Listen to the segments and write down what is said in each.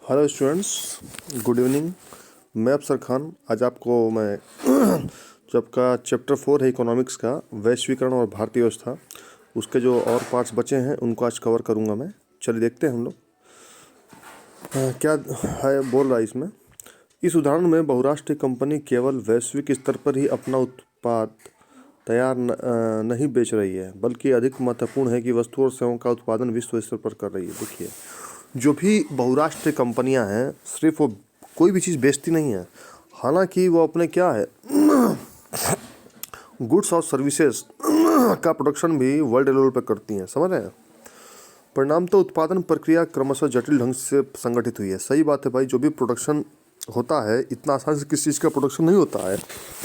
Hello students, good evening. मैं अफसर खान। आज आपको मैं जो आपका चैप्टर 4 है इकोनॉमिक्स का, वैश्वीकरण और भारतीय व्यवस्था, उसके जो और पार्ट्स बचे हैं उनको आज कवर करूंगा मैं। चलिए देखते हैं हम लोग क्या है बोल रहा है इसमें। इस उदाहरण में बहुराष्ट्रीय कंपनी केवल वैश्विक स्तर पर ही अपना उत्पाद तैयार नहीं बेच रही है, बल्कि अधिक महत्वपूर्ण है कि वस्तु और सेवाओं का उत्पादन विश्व स्तर पर कर रही है। देखिए, जो भी बहुराष्ट्रीय कंपनियां हैं, सिर्फ वो कोई भी चीज़ बेचती नहीं है, हालांकि वो अपने क्या है गुड्स और सर्विसेज का प्रोडक्शन भी वर्ल्ड लेवल पर करती हैं। समझ रहे हैं? परिणाम तो उत्पादन प्रक्रिया क्रमशः जटिल ढंग से संगठित हुई है। सही बात है भाई, जो भी प्रोडक्शन होता है, इतना आसान से किसी चीज़ का प्रोडक्शन नहीं होता है,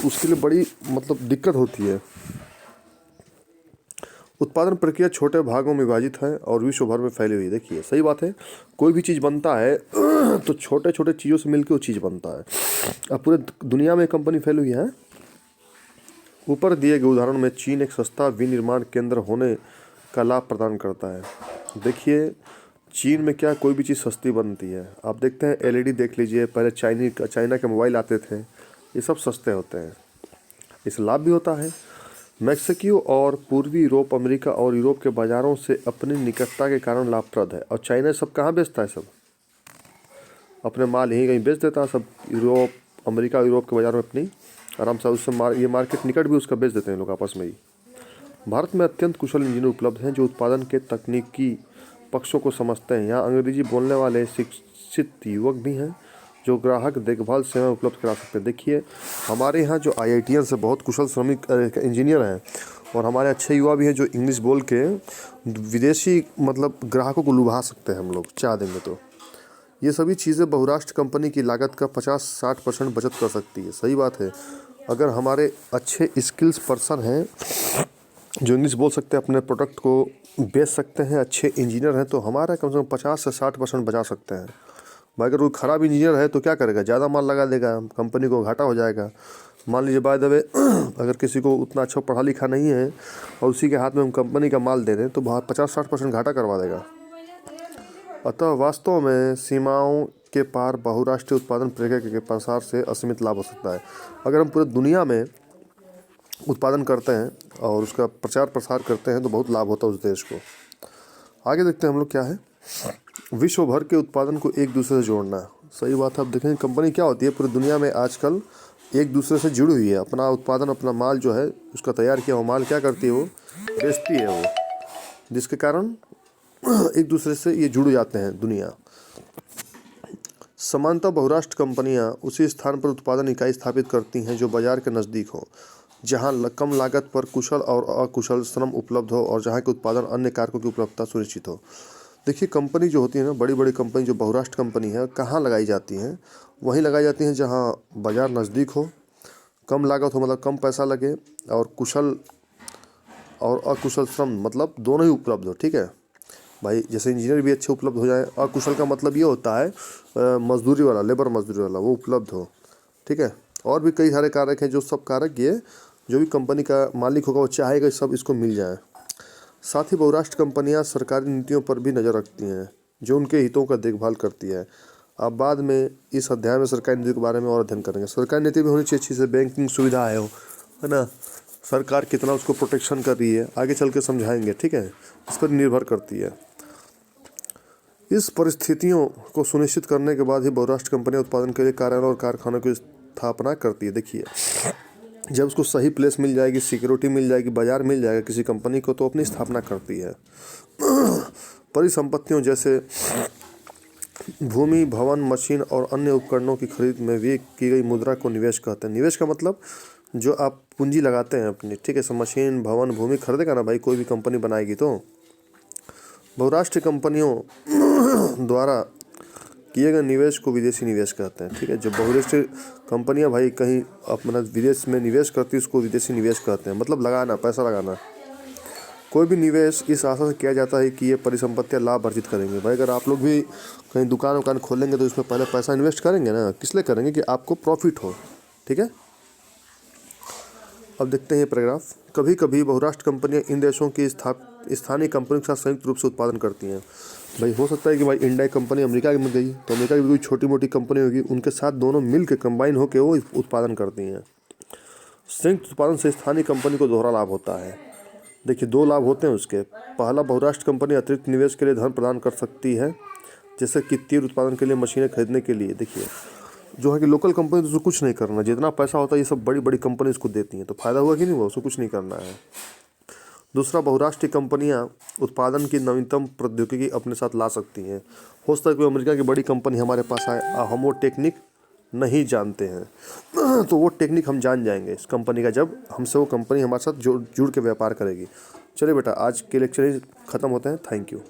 उसके लिए बड़ी दिक्कत होती है। उत्पादन प्रक्रिया छोटे भागों में विभाजित है और विश्व भर में फैली हुई है। देखिए, सही बात है, कोई भी चीज़ बनता है तो छोटे छोटे चीज़ों से मिलकर वो चीज़ बनता है। अब पूरे दुनिया में कंपनी फैली हुई है। ऊपर दिए गए उदाहरण में चीन एक सस्ता विनिर्माण केंद्र होने का लाभ प्रदान करता है। देखिए, चीन में क्या कोई भी चीज़ सस्ती बनती है। आप देखते हैं एलईडी देख लीजिए, पहले चाइना के मोबाइल आते थे, ये सब सस्ते होते हैं, इससे लाभ भी होता है। मैक्सिको और पूर्वी यूरोप अमेरिका और यूरोप के बाज़ारों से अपनी निकटता के कारण लाभप्रद है। और चाइना सब कहाँ बेचता है? सब अपने माल यहीं कहीं बेच देता है, सब यूरोप अमेरिका यूरोप के बाज़ारों में अपनी आराम से उससे ये मार्केट निकट भी उसका बेच देते हैं लोग आपस में ही। भारत में अत्यंत कुशल इंजीनियर उपलब्ध हैं जो उत्पादन के तकनीकी पक्षों को समझते हैं। यहाँ अंग्रेजी बोलने वाले शिक्षित युवक भी हैं जो ग्राहक देखभाल सेवा उपलब्ध करा सकते हैं। देखिए, हमारे यहाँ जो IITians से बहुत कुशल श्रमिक इंजीनियर हैं, और हमारे अच्छे युवा भी हैं जो इंग्लिश बोल के विदेशी ग्राहकों को लुभा सकते हैं हम लोग चाह देंगे तो। ये सभी चीज़ें बहुराष्ट्र कंपनी की लागत का 50-60% बचत कर सकती है। सही बात है, अगर हमारे अच्छे स्किल्स पर्सन हैं जो इंग्लिश बोल सकते हैं, अपने प्रोडक्ट को बेच सकते हैं, अच्छे इंजीनियर हैं, तो हमारा कम से कम 50 से 60% बचा सकते हैं। भाई, अगर कोई ख़राब इंजीनियर है तो क्या करेगा? ज़्यादा माल लगा देगा, कंपनी को घाटा हो जाएगा। मान लीजिए बाय द वे अगर किसी को उतना अच्छा पढ़ा लिखा नहीं है और उसी के हाथ में हम कंपनी का माल दे दें तो 50-60% घाटा करवा देगा। अतः वास्तव में सीमाओं के पार बहुराष्ट्रीय उत्पादन प्रक्रिया के प्रसार से असीमित लाभ हो सकता है। अगर हम पूरे दुनिया में उत्पादन करते हैं और उसका प्रचार प्रसार करते हैं तो बहुत लाभ होता है उस देश को। आगे देखते हैं हम लोग क्या है। विश्व भर के उत्पादन को एक दूसरे से जोड़ना। सही बात है। अब देखें, कंपनी क्या होती है, पूरी दुनिया में आजकल एक दूसरे से जुड़ी हुई है। अपना उत्पादन, अपना माल जो है उसका तैयार किया हुआ माल क्या करती है, वो बेचती है वो, जिसके कारण एक दूसरे से ये जुड़ जाते हैं दुनिया। समानतः बहुराष्ट्र कंपनियां उसी स्थान पर उत्पादन इकाई स्थापित करती हैं जो बाजार के नज़दीक हो, जहां कम लागत पर कुशल और अकुशल श्रम उपलब्ध हो और जहां के उत्पादन अन्य कारकों की उपलब्धता सुनिश्चित हो। देखिए, कंपनी जो होती है ना, बड़ी बड़ी कंपनी जो बहुराष्ट्र कंपनी है, कहाँ लगाई जाती हैं? वहीं लगाई जाती हैं जहाँ बाज़ार नज़दीक हो, कम लागत हो, कम पैसा लगे, और कुशल और अकुशल श्रम दोनों ही उपलब्ध हो। ठीक है भाई, जैसे इंजीनियर भी अच्छे उपलब्ध हो जाए। अकुशल का मतलब ये होता है मजदूरी वाला, लेबर मजदूरी वाला, वो उपलब्ध हो। ठीक है, और भी कई सारे कारक हैं, जो सब कारक ये जो भी कंपनी का मालिक होगा वो चाहेगा सब इसको मिल जाए। साथ ही बहुराष्ट्र कंपनियां सरकारी नीतियों पर भी नज़र रखती हैं जो उनके हितों का देखभाल करती है। अब बाद में इस अध्याय में सरकारी नीति के बारे में और अध्ययन करेंगे। सरकारी नीति भी होनी चाहिए अच्छी से, बैंकिंग सुविधा है ना, सरकार कितना उसको प्रोटेक्शन कर रही है, आगे चल के समझाएंगे। ठीक है, इस पर निर्भर करती है। इस परिस्थितियों को सुनिश्चित करने के बाद ही बहुराष्ट्र कंपनियां उत्पादन के लिए कार्यालय और कारखानों की स्थापना करती है। देखिए, जब उसको सही प्लेस मिल जाएगी, सिक्योरिटी मिल जाएगी, बाजार मिल जाएगा किसी कंपनी को, तो अपनी स्थापना करती है। परिसंपत्तियों जैसे भूमि, भवन, मशीन और अन्य उपकरणों की खरीद में भी की गई मुद्रा को निवेश कहते हैं। निवेश का मतलब जो आप पूंजी लगाते हैं अपनी। ठीक है, सब मशीन, भवन, भूमि खरीदेगा ना भाई, कोई भी कंपनी बनाएगी तो। बहुराष्ट्रीय कंपनियों द्वारा किए गए निवेश को विदेशी निवेश कहते हैं। ठीक है, जब बहुराष्ट्रीय कंपनियां भाई कहीं अपना विदेश में निवेश करती है उसको विदेशी निवेश कहते हैं। लगाना, पैसा लगाना। कोई भी निवेश इस आशा से किया जाता है कि ये परिसंपत्तियां लाभ अर्जित करेंगे। भाई, अगर आप लोग भी कहीं दुकान खोलेंगे तो इसमें पहले पैसा इन्वेस्ट करेंगे ना, किस लिए करेंगे? कि आपको प्रॉफिट हो। ठीक है, अब देखते हैं ये पैराग्राफ। कभी कभी बहुराष्ट्र कंपनियां इन देशों की स्थानीय कंपनियों के साथ संयुक्त रूप से उत्पादन करती हैं। भाई हो सकता है कि भाई इंडिया कंपनी अमेरिका में गई तो अमेरिका की भी कोई छोटी मोटी कंपनी होगी, उनके साथ दोनों मिल के कंबाइन होकर वो उत्पादन करती हैं। संयुक्त उत्पादन से स्थानीय कंपनी को दोहरा लाभ होता है। देखिए 2 लाभ होते हैं उसके। पहला, बहुराष्ट्र कंपनी अतिरिक्त निवेश के लिए धन प्रदान कर सकती है, जैसे कि तीव्र उत्पादन के लिए मशीनें खरीदने के लिए। देखिए जो है कि लोकल कंपनी तो उसको कुछ नहीं करना, जितना पैसा होता है ये सब बड़ी बड़ी कंपनी उसको देती हैं, तो फायदा हुआ कि नहीं हुआ, उसको कुछ नहीं करना है। दूसरा, बहुराष्ट्रीय कंपनियां उत्पादन की नवीनतम प्रौद्योगिकी अपने साथ ला सकती हैं। हो सकता है कि अमेरिका की बड़ी कंपनी हमारे पास आए, हम वो टेक्निक नहीं जानते हैं तो वो टेक्निक हम जान जाएंगे इस कंपनी का, जब हमसे वो कंपनी हमारे साथ जुड़ के व्यापार करेगी। चलिए बेटा, आज के लेक्चर ही ख़त्म होते हैं। Thank you.